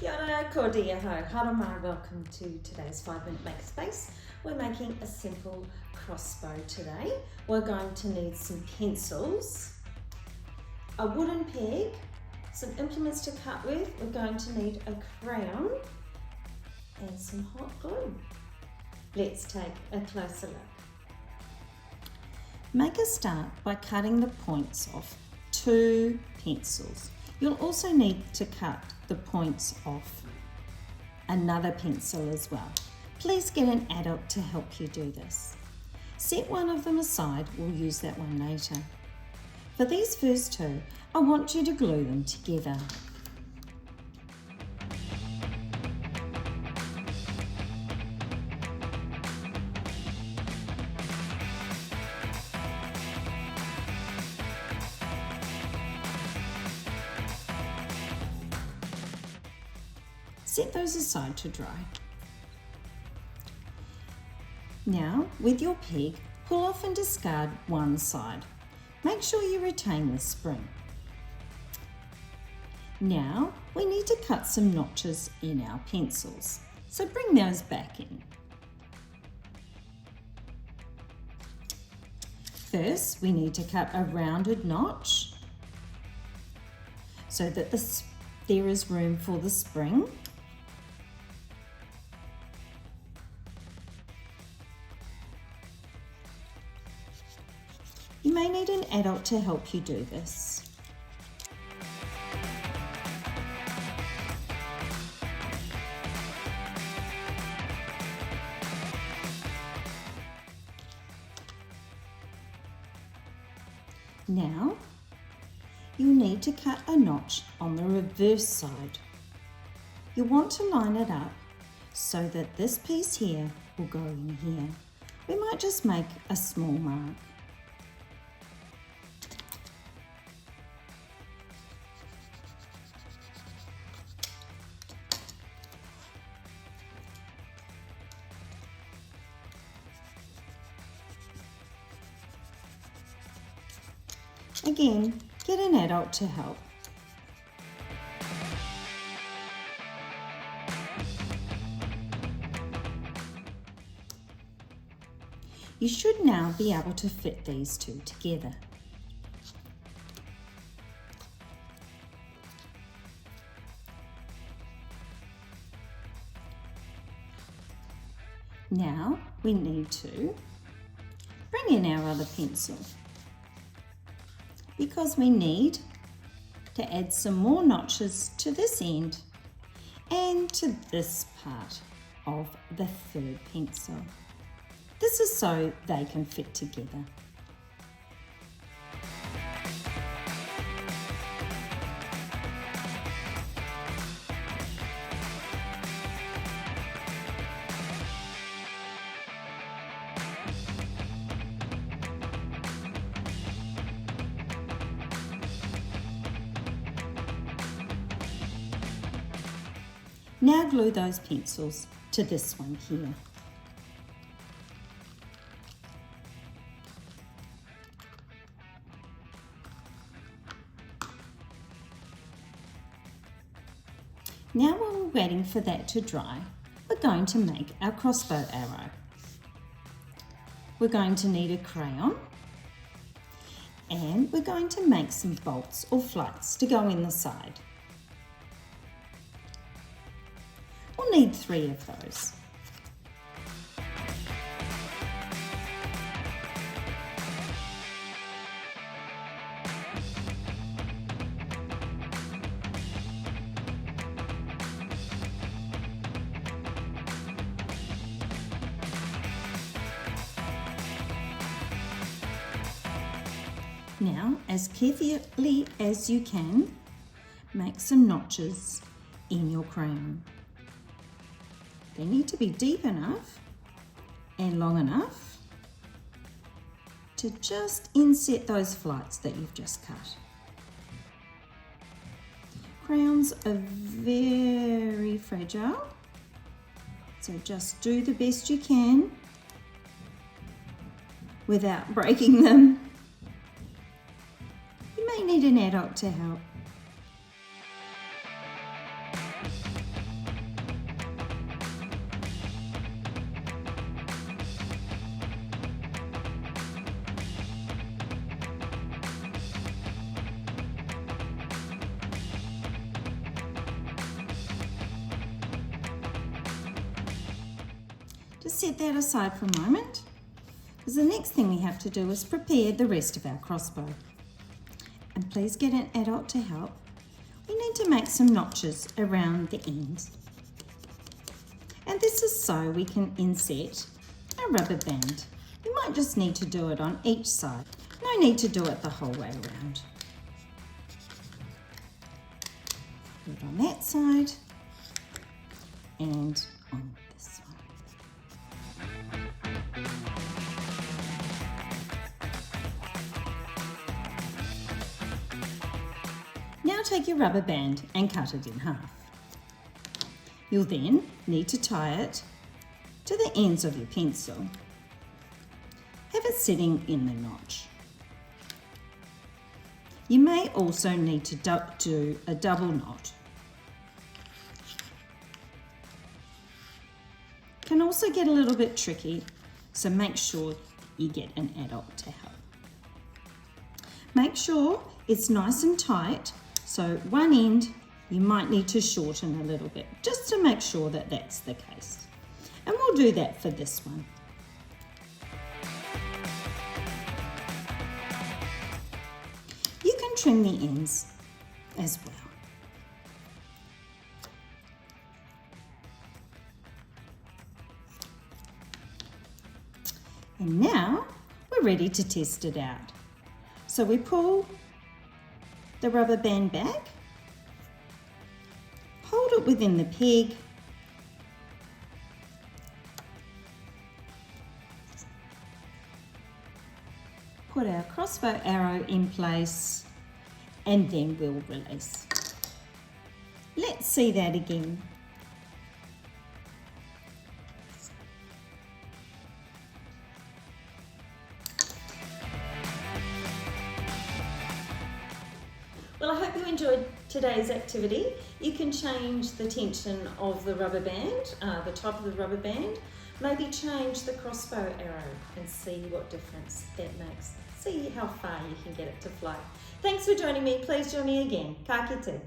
Kia ora, ko dia ho. Haramai, welcome to today's 5-minute Makerspace. We're making a simple crossbow today. We're going to need some pencils, a wooden peg, some implements to cut with. We're going to need a crayon and some hot glue. Let's take a closer look. Make a start by cutting the points off 2 pencils. You'll also need to cut the points off another pencil as well. Please get an adult to help you do this. Set one of them aside, we'll use that one later. For these first 2, I want you to glue them together. Set those aside to dry. Now, with your peg, pull off and discard one side. Make sure you retain the spring. Now, we need to cut some notches in our pencils, so bring those back in. First, we need to cut a rounded notch so that there is room for the spring. You may need an adult to help you do this. Now, you'll need to cut a notch on the reverse side. You want to line it up so that this piece here will go in here. We might just make a small mark. Again, get an adult to help. You should now be able to fit these 2 together. Now we need to bring in our other pencil, because we need to add some more notches to this end and to this part of the 3rd pencil. This is so they can fit together. Now glue those pencils to this one here. Now while we're waiting for that to dry, we're going to make our crossbow arrow. We're going to need a crayon and we're going to make some bolts or flights to go in the side. We'll need 3 of those. Now, as carefully as you can, make some notches in your crayon. They need to be deep enough and long enough to just inset those flights that you've just cut. Crayons are very fragile, so just do the best you can without breaking them. You may need an adult to help. just set that aside for a moment, because the next thing we have to do is prepare the rest of our crossbow. And please get an adult to help. We need to make some notches around the ends. And this is so we can insert a rubber band. You might just need to do it on each side. No need to do it the whole way around. Do it on that side and on this one. Now take your rubber band and cut it in half. You'll then need to tie it to the ends of your pencil. Have it sitting in the notch. You may also need to do a double knot. Can also get a little bit tricky, so make sure you get an adult to help. Make sure it's nice and tight, so one end you might need to shorten a little bit, just to make sure that that's the case. And we'll do that for this one. You can trim the ends as well. And now we're ready to test it out. So we pull the rubber band back, hold it within the peg, put our crossbow arrow in place, and then we'll release. Let's see that again. Well, I hope you enjoyed today's activity. You can change the tension of the rubber band, the top of the rubber band. Maybe change the crossbow arrow and see what difference that makes. See how far you can get it to fly. Thanks for joining me. Please join me again. Ka kite.